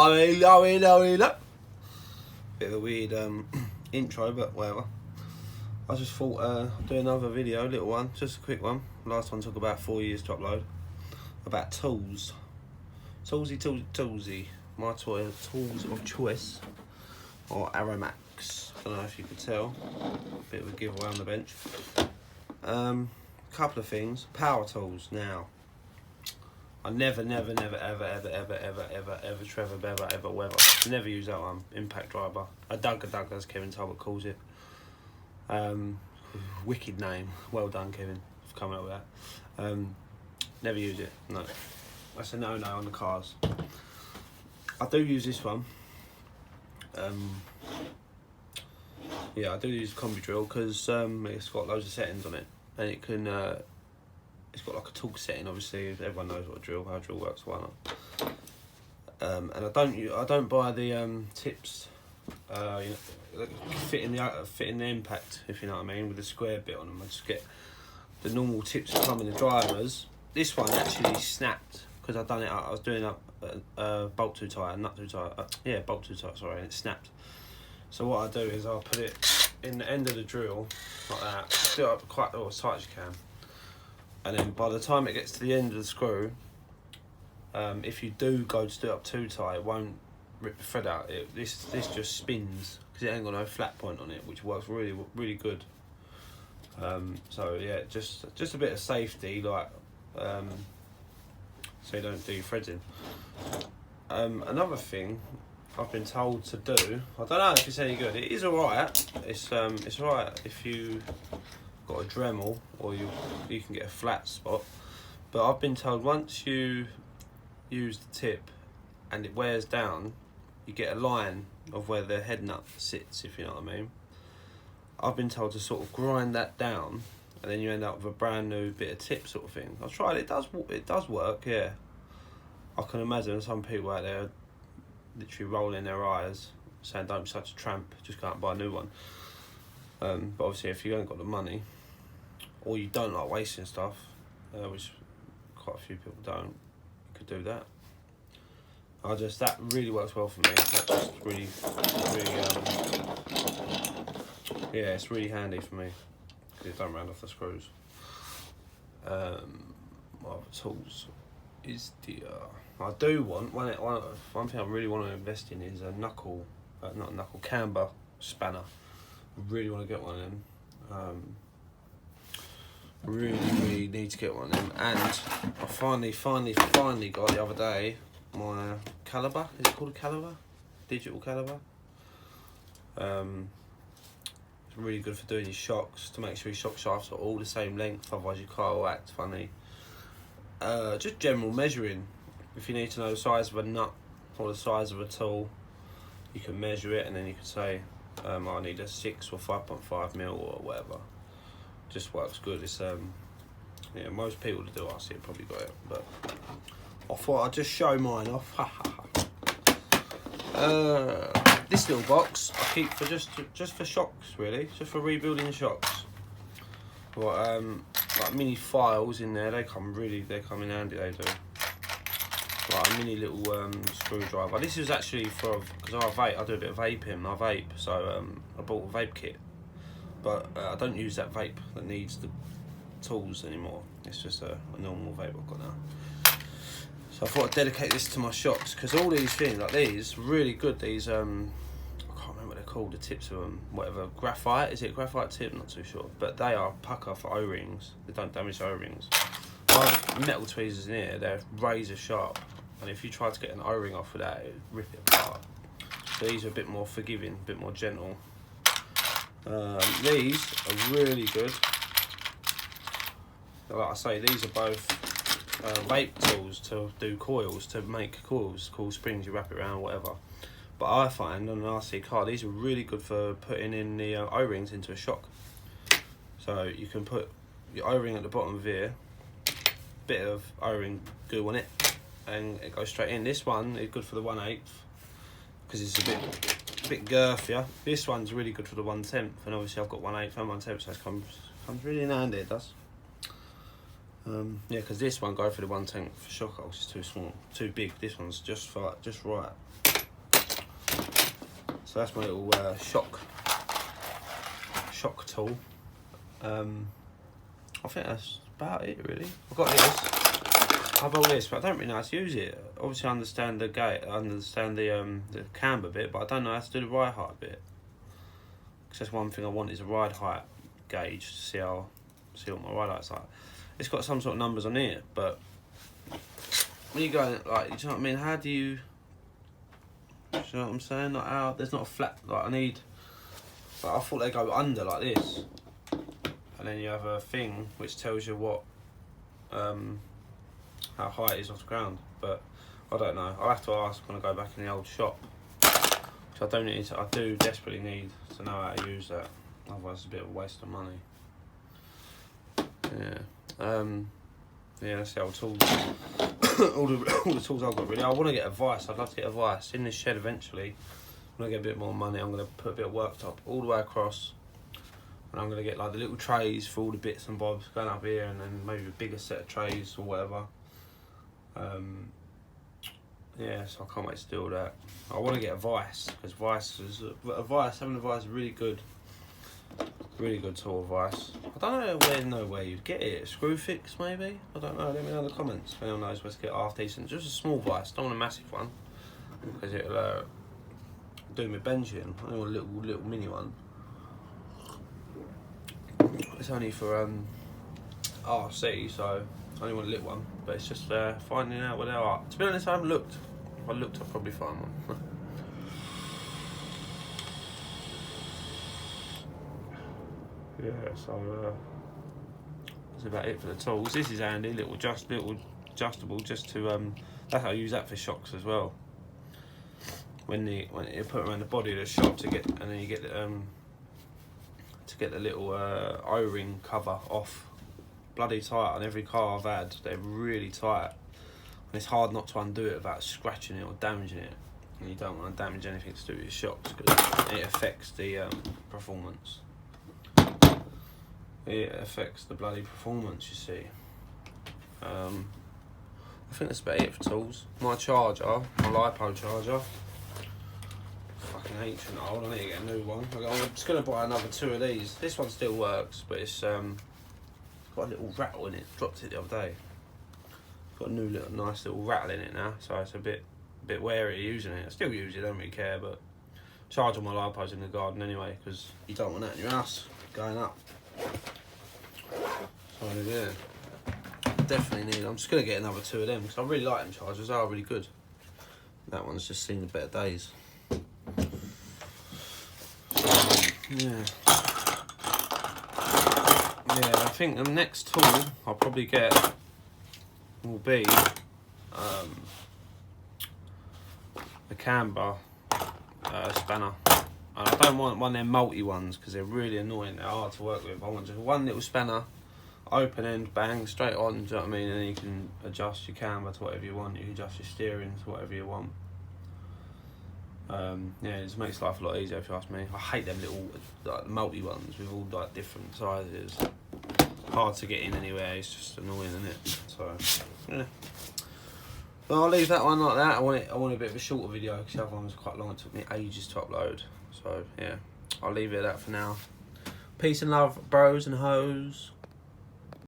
Bit of a weird intro, but whatever. I just thought I'd do another video, little one, just a quick one. Last one took about 4 years to upload. About tools. Toolsy. My tools of choice are Aromax. I don't know if you could tell. Bit of a giveaway on the bench. Couple of things. Power tools now. I never, ever, Trevor Bever, ever, weather. Never use that one. Impact driver. A Dugger, as Kevin Talbot calls it. Wicked name. Well done, Kevin, for coming up with that. Never use it. No. That's a no-no on the cars. I do use this one. Yeah, I do use Combi Drill because it's got loads of settings on it, and it can. It's got like a torque setting. Obviously, everyone knows how drill works. Why not? And I don't buy the tips. Fitting the impact, if you know what I mean, with the square bit on them. I just get the normal tips that come in the drivers. This one actually snapped because I was doing a bolt too tight, nut too tight. Bolt too tight. Sorry, and it snapped. So what I do is I'll put it in the end of the drill like that. Do it up quite as tight as you can. And then by the time it gets to the end of the screw, if you do go to do it up too tight, it won't rip the thread out. This just spins because it ain't got no flat point on it, which works really good. So yeah, just a bit of safety, like so you don't do your threads in. Another thing I've been told to do, I don't know if it's any good. It is alright. It's alright if you got a Dremel or you can get a flat spot, but I've been told once you use the tip and it wears down, you get a line of where the head nut sits, if you know what I mean. I've been told to sort of grind that down and then you end up with a brand new bit of tip sort of thing. I've tried it, it does work, yeah. I can imagine some people out there literally rolling their eyes saying don't be such a tramp, just go out and buy a new one. But obviously if you haven't got the money or you don't like wasting stuff, which quite a few people don't, you could do that. That really works well for me. That's just really yeah, it's really handy for me because it don't round off the screws. What other tools is I do want one thing I really want to invest in is a camber spanner. I really want to get one of them. Really need to get one of them. And I finally got the other day my caliber. Is it called a caliber? Digital caliber. It's really good for doing your shocks, to make sure your shock shafts are all the same length, otherwise your car will act funny. Just general measuring. If you need to know the size of a nut or the size of a tool, you can measure it and then you can say I need a 6 or 5.5 mil or whatever. Just works good. It's yeah, most people that do RC probably got it, but I thought I'd just show mine off. This little box I keep for just for shocks, really, just for rebuilding shocks. Got like mini files in there. They come in handy. They do. Like a mini little screwdriver. This is actually because I vape. I do a bit of vaping. I vape, so I bought a vape kit, but I don't use that vape that needs the tools anymore. It's just a normal vape I've got now. So I thought I'd dedicate this to my shocks because all these things like these really good. These I can't remember what they're called. The tips of them, whatever. Graphite, is it graphite tip? Not too sure. But they are pucker for O-rings. They don't damage O-rings. Metal tweezers in here, they're razor sharp, and if you try to get an O-ring off with that, it'd rip it apart. So these are a bit more forgiving, a bit more gentle. These are really good. Like I say, these are both vape tools to do coils, to make coils, coil springs, you wrap it around, whatever. But I find on an RC car, these are really good for putting in the O-rings into a shock. So you can put your O-ring at the bottom of here, bit of O-ring glue on it, and it goes straight in. This one is good for the 1/8 because it's a bit girthier. This one's really good for the 1/10, and obviously I've got 1/8 and 1/10, so it comes really in handy. It does. Yeah, because this one go for the 1 tank for shock holes. It's too small, too big. This one's just right. So that's my little shock tool. I think that's about it really. I've got this. I've got this, but I don't really know how to use it. Obviously, I understand the gate, I understand the camber bit, but I don't know how to do the ride height bit. Because that's one thing I want is a ride height gauge to see what my ride height's like. It's got some sort of numbers on here, but when you go like, do you know what I mean? How do you? Do you know what I'm saying? Like how there's not a flat. Like I need. Like I thought they go under like this, and then you have a thing which tells you what, how high it is off the ground. But I don't know. I'll have to ask when I go back in the old shop. So I do desperately need to know how to use that. Otherwise, it's a bit of a waste of money. Yeah, that's the old tools. all the tools I've got really. I want to get a vise. I'd love to get a vise in this shed eventually. When I get a bit more money, I'm going to put a bit of worktop all the way across, and I'm going to get like the little trays for all the bits and bobs going up here, and then maybe a bigger set of trays or whatever. Yeah, so I can't wait to do all that. I want to get a vise because having a vise is really good. Really good tool, vise. I don't know where you'd get it. Screwfix maybe? I don't know. Let me know in the comments if anyone knows where to get half decent. Just a small vise. Don't want a massive one because it'll do me benching. I want a little mini one. It's only for RC, so I only want a little one. But it's just finding out where they are. To be honest, I haven't looked. If I looked, I'd probably find one. Yeah, so that's about it for the tools. This is handy, little adjustable, just to that's how I use that for shocks as well. When you put it around the body of the shock to get, and then you get the little O-ring cover off. Bloody tight on every car I've had. They're really tight, and it's hard not to undo it without scratching it or damaging it. And you don't want to damage anything to do with your shocks because it affects the performance. It affects the bloody performance, you see. I think that's about it for tools. My charger, my LiPo charger, fucking ancient old. I need to get a new one. I'm just gonna buy another 2 of these. This one still works, but it's got a little rattle in it. Dropped it the other day. Got a new nice little rattle in it now, so it's a bit wary of using it. I still use it, don't really care, but charge all my LiPos in the garden anyway, because you don't want that in your house going up. So yeah, definitely need. I'm just gonna get another 2 of them because I really like them chargers. They are really good. That one's just seen the better days. Yeah, I think the next tool I'll probably get will be the camber spanner. And I don't want one of them multi ones because they're really annoying. They're hard to work with. I want just one little spanner, open end, bang, straight on. Do you know what I mean? And then you can adjust your camber to whatever you want. You can adjust your steering to whatever you want. Yeah, it just makes life a lot easier if you ask me. I hate them little like multi ones with all like different sizes. Hard to get in anywhere. It's just annoying, isn't it? So yeah. Well, I'll leave that one like that. I want a bit of a shorter video because the other one was quite long. It took me ages to upload. So yeah, I'll leave it at that for now. Peace and love, bros and hoes.